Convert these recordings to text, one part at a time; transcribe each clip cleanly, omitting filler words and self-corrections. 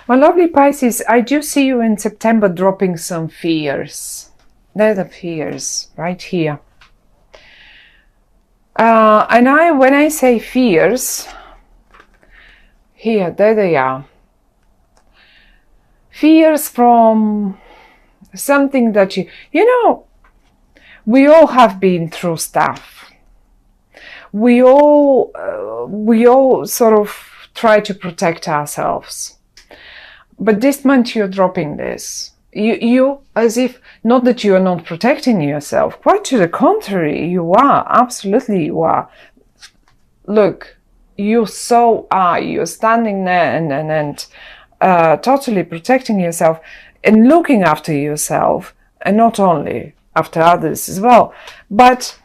My lovely Pisces, I do see you in September dropping some fears. They're the fears right here. And when I say fears, here, there they are. Fears from something that you know, we all have been through stuff. We all sort of try to protect ourselves. But this month you're dropping this. You as if, not that you are not protecting yourself, quite to the contrary, you are, absolutely you are. Look, you so are, you're standing there and totally protecting yourself and looking after yourself, and not only after others as well. But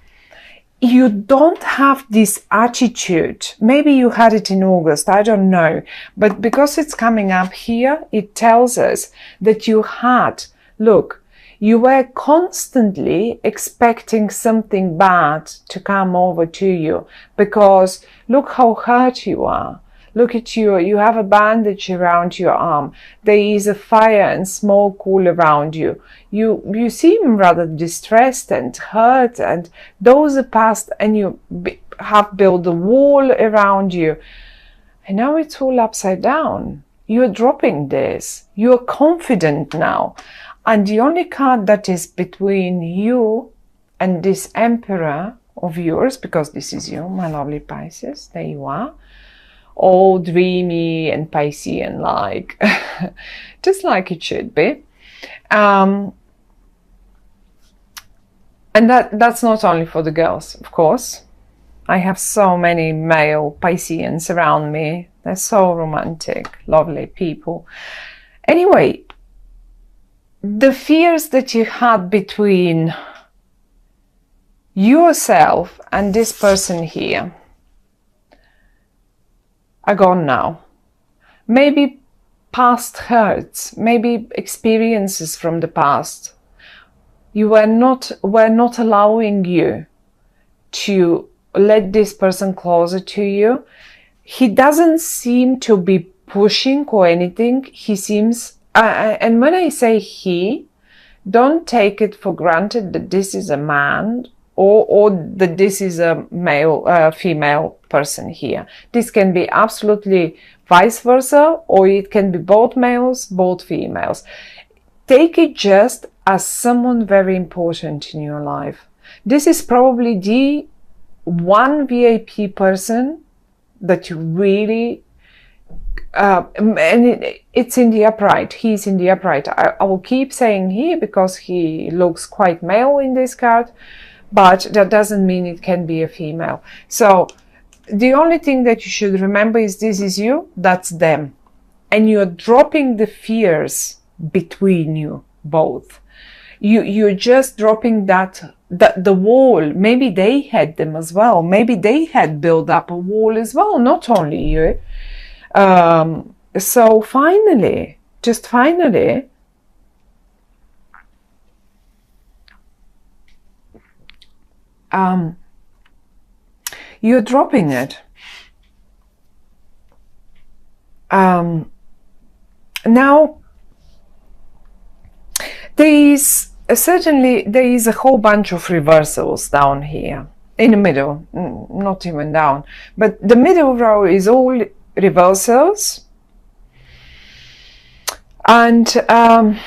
you don't have this attitude. Maybe you had it in August, I don't know. But because it's coming up here, it tells us that you had, look, you were constantly expecting something bad to come over to you, because look how hurt you are. Look at you, you have a bandage around your arm. There is a fire and smoke all around you. You seem rather distressed and hurt, and those are past, and you have built a wall around you. And now it's all upside down. You're dropping this. You're confident now. And the only card that is between you and this Emperor of yours, because this is you, my lovely Pisces, there you are, all dreamy and Piscean like, just like it should be. And that's not only for the girls, of course. I have so many male Pisceans around me. They're so romantic, lovely people. Anyway, the fears that you had between yourself and this person here are gone now. Maybe past hurts, maybe experiences from the past. You were not allowing you to let this person closer to you. He doesn't seem to be pushing or anything. He seems, and when I say he, don't take it for granted that this is a man or that this is a male, female person here. This can be absolutely vice versa, or it can be both males, both females. Take it just as someone very important in your life. This is probably the one VIP person that you really, and it's in the upright. He's in the upright. I will keep saying he because he looks quite male in this card, but that doesn't mean it can be a female. So the only thing that you should remember is this is you, that's them. And you're dropping the fears between you both. You're just dropping the wall. Maybe they had them as well. Maybe they had built up a wall as well, not only you. So finally, just finally, you're dropping it. Now, there is a whole bunch of reversals down here in the middle, not even down, but the middle row is all reversals, and the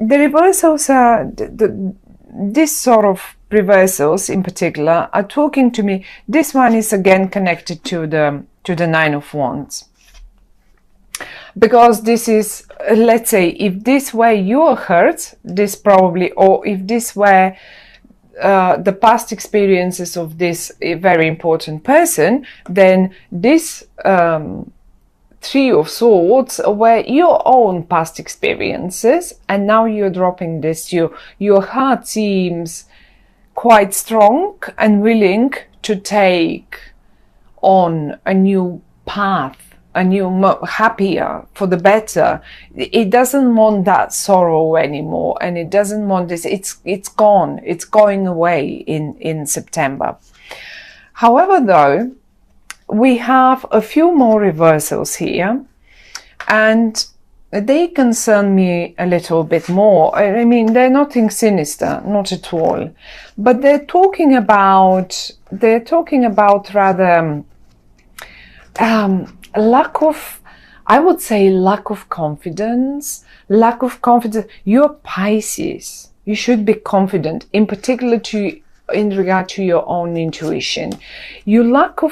reversals are this sort of reversals in particular are talking to me. This one is again connected to the Nine of Wands, because this is, let's say, if this were your hurt, this probably, or if this were the past experiences of this very important person, then this Three of Swords were your own past experiences, and now you're dropping this. Your heart seems quite strong and willing to take on a new path, a new, happier, for the better. It doesn't want that sorrow anymore, and it doesn't want this. It's gone. It's going away in September. However, though, we have a few more reversals here, and they concern me a little bit more. I mean, they're nothing sinister, not at all, but they're talking about rather lack of, I would say, lack of confidence. You're Pisces. You should be confident, in particular in regard to your own intuition. Your lack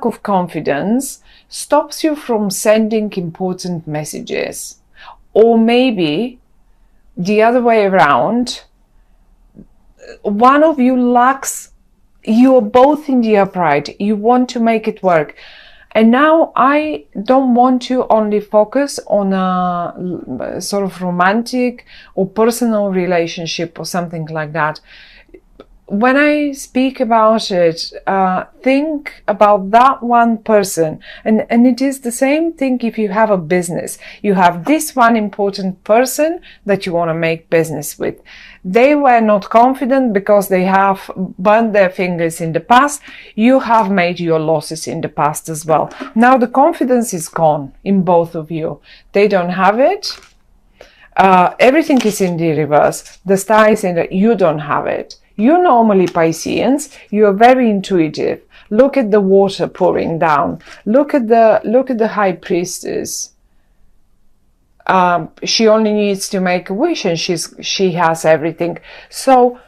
of confidence stops you from sending important messages. Or maybe the other way around, one of you lacks, you're both in the upright, you want to make it work. And now I don't want to only focus on a sort of romantic or personal relationship or something like that. When I speak about it, think about that one person. And it is the same thing if you have a business. You have this one important person that you want to make business with. They were not confident because they have burned their fingers in the past. You have made your losses in the past as well. Now the confidence is gone in both of you. They don't have it. Everything is in the reverse. The star is in the, you don't have it. You're normally Pisceans. You're very intuitive. Look at the water pouring down. Look at the high priestess. She only needs to make a wish and she has everything. So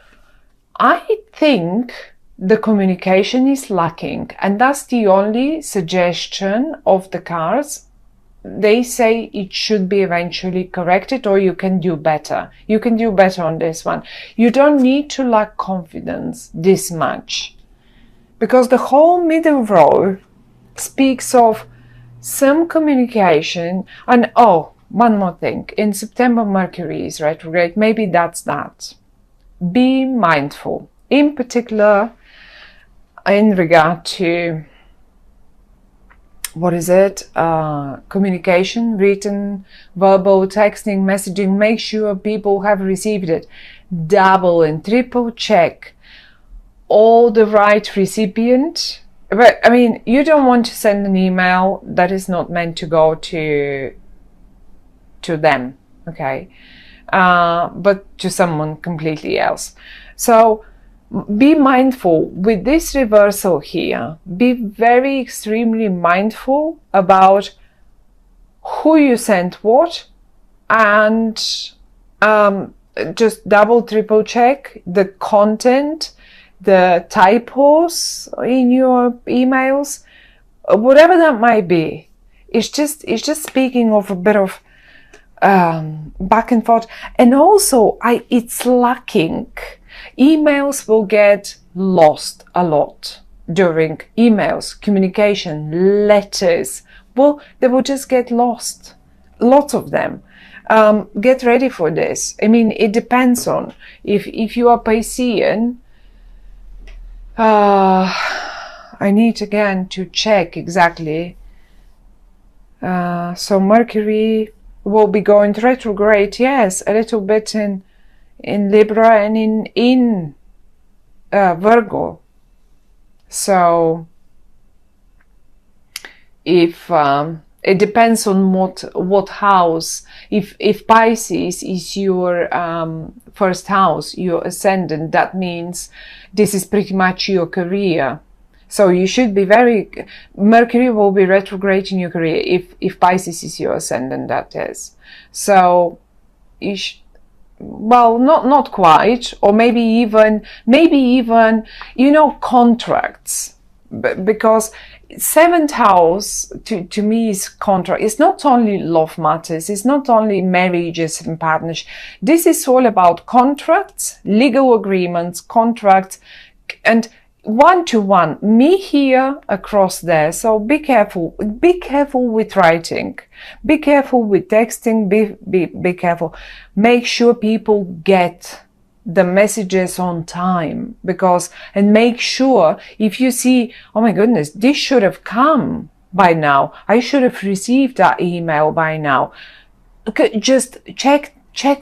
I think the communication is lacking, and that's the only suggestion of the cards. They say it should be eventually corrected, or you can do better. You can do better on this one. You don't need to lack confidence this much, because the whole middle row speaks of some communication. And oh, one more thing. In September, Mercury is retrograde. Maybe that's that. Be mindful, in particular in regard to, what is it? Communication, written, verbal, texting, messaging. Make sure people have received it. Double and triple check all the right recipient. But I mean, you don't want to send an email that is not meant to go to them, okay? But to someone completely else. So be mindful with this reversal here. Be very extremely mindful about who you sent what, and just double triple check the content, the typos in your emails, whatever that might be. It's just speaking of a bit of back and forth. And also it's lacking. Emails will get lost a lot during emails, communication, letters. Well, they will just get lost. Lots of them. Get ready for this. I mean, it depends on if you are Piscean. I need again to check exactly. So Mercury will be going retrograde. Yes, a little bit in Libra and in Virgo. So if it depends on what house. If Pisces is your first house, your ascendant, that means this is pretty much your career. So you should be Mercury will be retrograde in your career if Pisces is your ascendant, that is. So well, not quite, or maybe even, contracts, because seventh house to me is contract. It's not only love matters, it's not only marriages and partnerships. This is all about contracts, legal agreements, contracts, and one-to-one, me here, across there. So be careful with writing, be careful with texting, be careful. Make sure people get the messages on time, and make sure if you see, oh my goodness, this should have come by now, I should have received that email by now. Okay, just check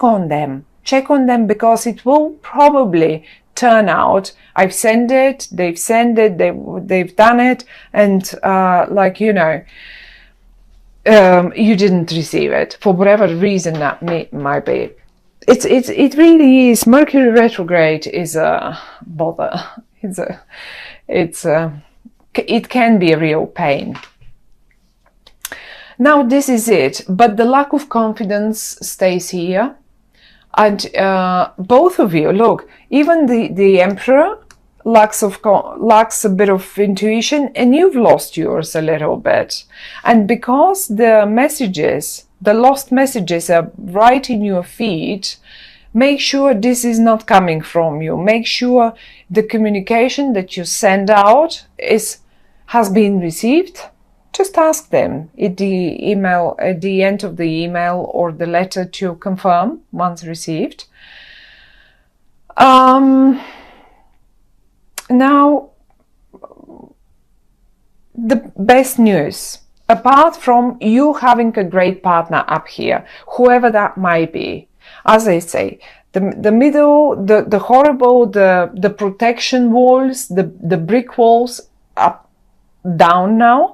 on them, because it will probably turn out I've sent it, they've sent it, they've done it, and you didn't receive it for whatever reason that might be. It really is. Mercury retrograde is a bother. It can be a real pain. Now this is it, but the lack of confidence stays here, and both of you, look, even the Emperor lacks a bit of intuition, and you've lost yours a little bit. And because the messages, the lost messages, are right in your feed, make sure this is not coming from you. Make sure the communication that you send out has been received. Just ask them at the email, at the end of the email or the letter, to confirm once received. Now, the best news, apart from you having a great partner up here, whoever that might be, as I say, the middle, the horrible, the protection walls, the brick walls are down now.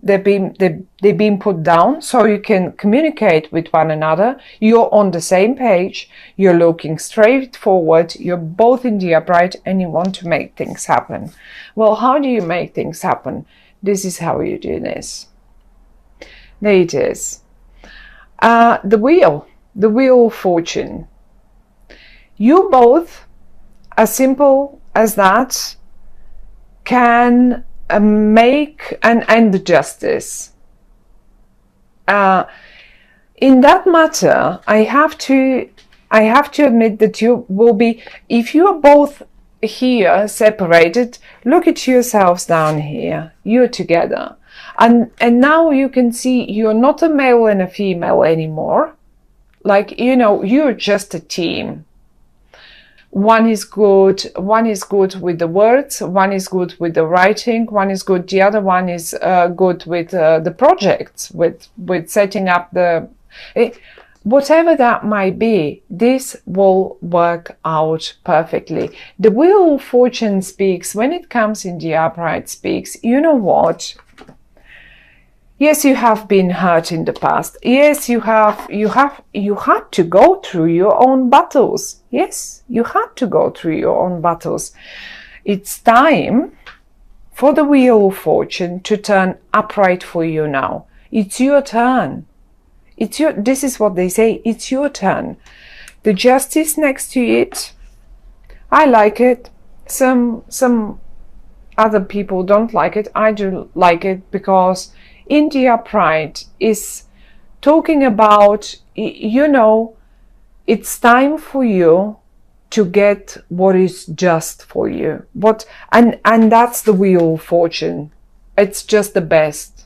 They've been put down, so you can communicate with one another. You're on the same page. You're looking straight forward. You're both in the upright, and you want to make things happen. Well, how do you make things happen? This is how you do this. There it is. The wheel of fortune. You both, as simple as that, can make and end the justice. In that matter, I have to admit that you will be, if you are both here separated, look at yourselves down here. You're together, and now you can see you're not a male and a female anymore. Like, you know, you're just a team. One is good with the words, one is good with the writing, one is good, the other one is good with the projects, with setting up whatever that might be. This will work out perfectly. The Wheel of Fortune speaks, when it comes in the upright, speaks, you know what? Yes, you have been hurt in the past. Yes, you had to go through your own battles. Yes, you had to go through your own battles. It's time for the Wheel of Fortune to turn upright for you now. It's your turn. This is what they say. It's your turn. The Justice next to it, I like it. Some other people don't like it. I do like it because in the upright is talking about, you know, it's time for you to get what is just for you. And that's the Wheel of Fortune. It's just the best.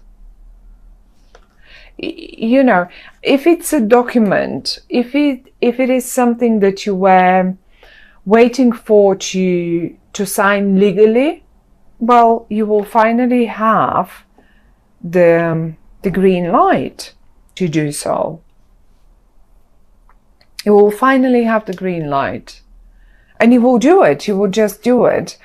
You know, if it's a document, if it is something that you were waiting for to sign legally, well, you will finally have the green light to do so. You will finally have the green light, and you will do it. You will just do it.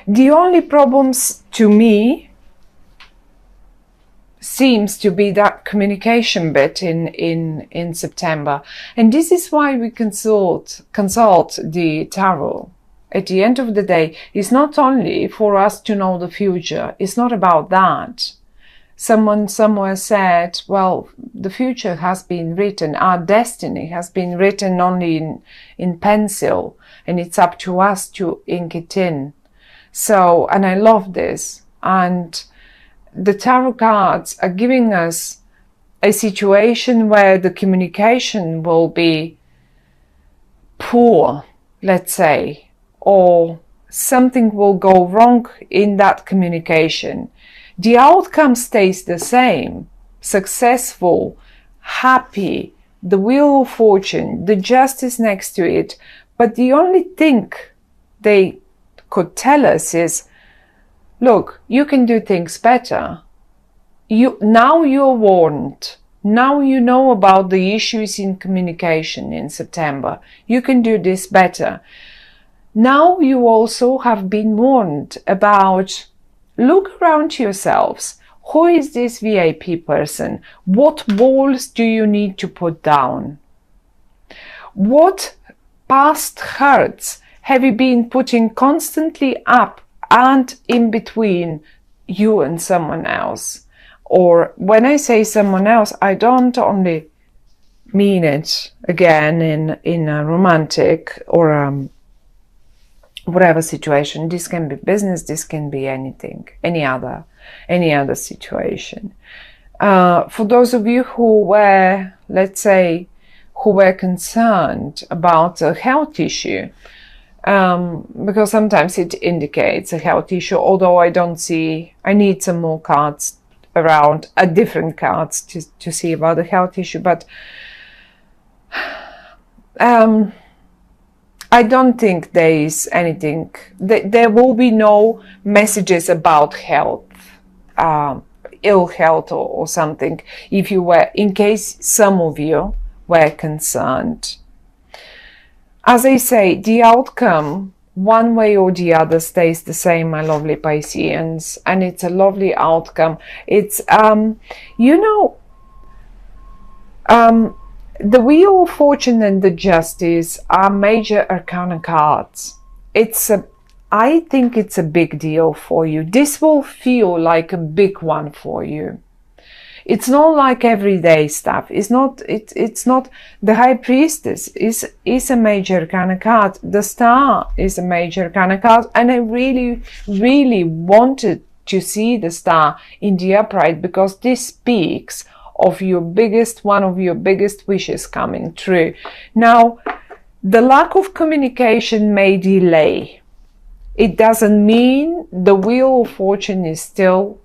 The only problems to me seems to be that communication bit in September, and this is why we consult the tarot. At the end of the day, it's not only for us to know the future. It's not about that. Someone somewhere said, well, the future has been written. Our destiny has been written only in pencil, and it's up to us to ink it in. So, and I love this. And the tarot cards are giving us a situation where the communication will be poor, let's say, or something will go wrong in that communication. The outcome stays the same: successful, happy, the Wheel of Fortune, the Justice next to it. But the only thing they could tell us is, look, you can do things better. Now you're warned. Now you know about the issues in communication in September. You can do this better. Now you also have been warned about look around yourselves. Who is this VIP person? What walls do you need to put down? What past hurts have you been putting constantly up and in between you and someone else? Or when I say someone else, I don't only mean it again in a romantic or whatever situation. This can be business, this can be anything, any other situation. For those of you who were, let's say, who were concerned about a health issue, because sometimes it indicates a health issue, although I don't see, I need some more cards around, different cards to see about the health issue, but I don't think there is anything, there will be no messages about health, ill health or something, if you were, in case some of you were concerned. As I say, the outcome, one way or the other, stays the same, my lovely Pisceans, and it's a lovely outcome. It's, you know, the Wheel of Fortune and the Justice are major arcana cards. I think it's a big deal for you. This will feel like a big one for you. It's not like everyday stuff. It's not the High Priestess is a major arcana card. The Star is a major arcana card, and I really, really wanted to see the Star in the upright, because this speaks of one of your biggest wishes coming true. Now, the lack of communication may delay. It doesn't mean the Wheel of Fortune is still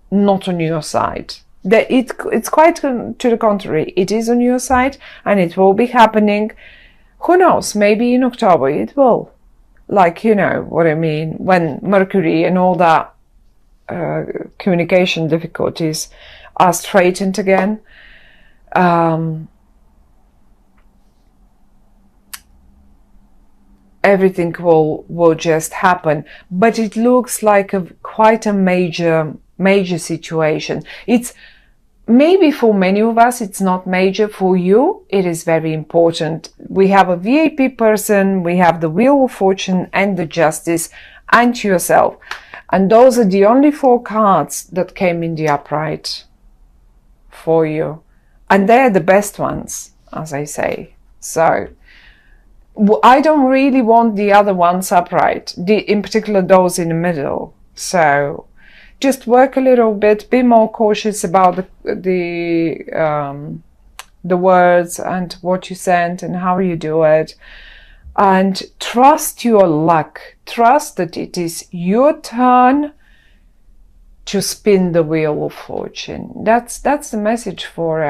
not on your side. It's quite to the contrary. It is on your side, and it will be happening. Who knows? Maybe in October it will. Like, you know what I mean, when Mercury and all that communication difficulties are straightened again. Everything will just happen, but it looks like quite a major situation. It's maybe for many of us it's not major. For you it is very important. We have a VIP person, we have the Wheel of Fortune and the Justice, and yourself, and those are the only 4 cards that came in the upright for you, and they're the best ones, as I say. So I don't really want the other ones upright, in particular those in the middle. So just work a little bit, be more cautious about the words and what you send and how you do it, and trust your luck. Trust that it is your turn to spin the Wheel of Fortune. That's the message for